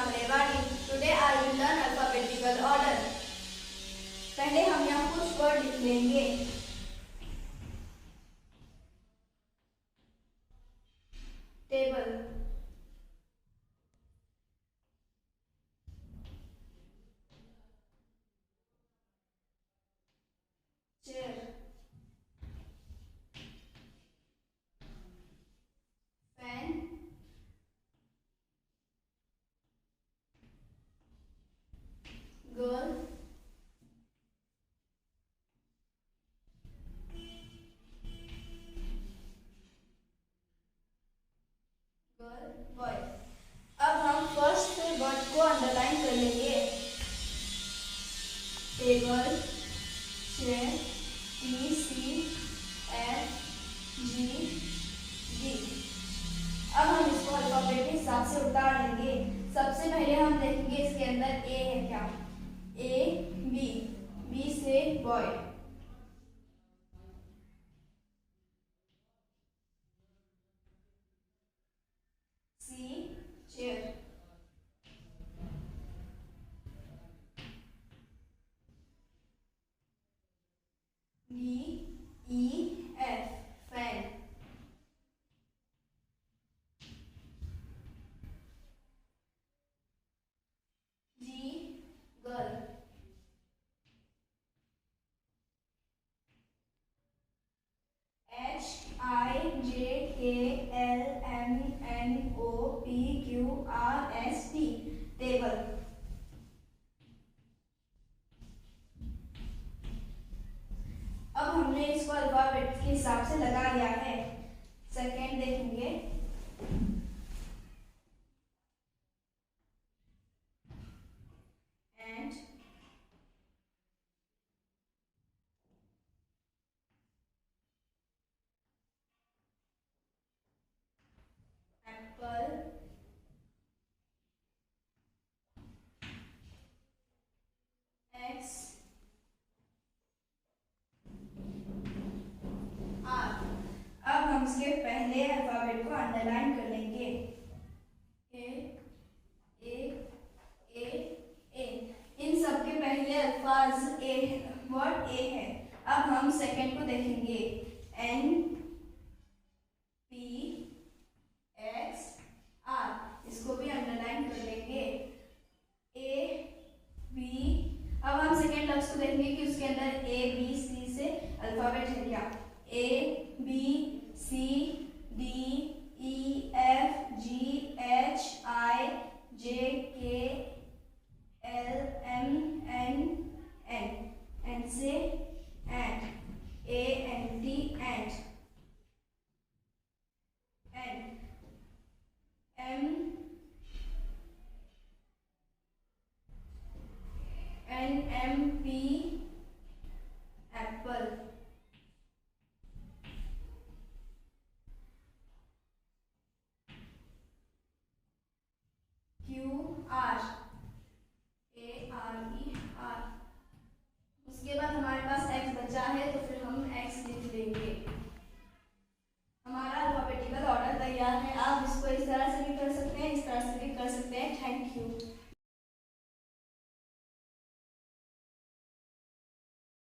नाम Rewari. Today I will learn alphabetical order. पहले हम यहाँ कुछ वर्ड लिख लेंगे। Table, chair, fan, girl, boy. अब हम फर्स्ट वर्ड को अंडरलाइन कर लेंगे। Table, chair, TCFG। अब हम इसको अल्फाबेट के हिसाब से उतार लेंगे। सबसे पहले हम देखेंगे इसके अंदर ए है क्या। A B, B से boy, C chair, DEF fan, G girl, HIJKLMNOPQRST table. अब हमने इसको अल्फाबेट के हिसाब से लगा लिया है। सेकेंड देखेंगे। And, Apple, X R। अब हम इसके पहले अल्फाबेट को अंडरलाइन कर लेंगे। ए ए ए ए। इन सब के पहले अल्फाज ए, वर्ड ए है। अब हम सेकंड को देखेंगे। N P X R। इसको भी अंडरलाइन कर लेंगे। A B। अब हम सेकेंड लफ्ज को देखेंगे कि उसके अंदर A B C से अल्फाबेट है क्या। A B C D E F G H I J K L M N N। N से ant, ANT ant। N M NMP Apple. QR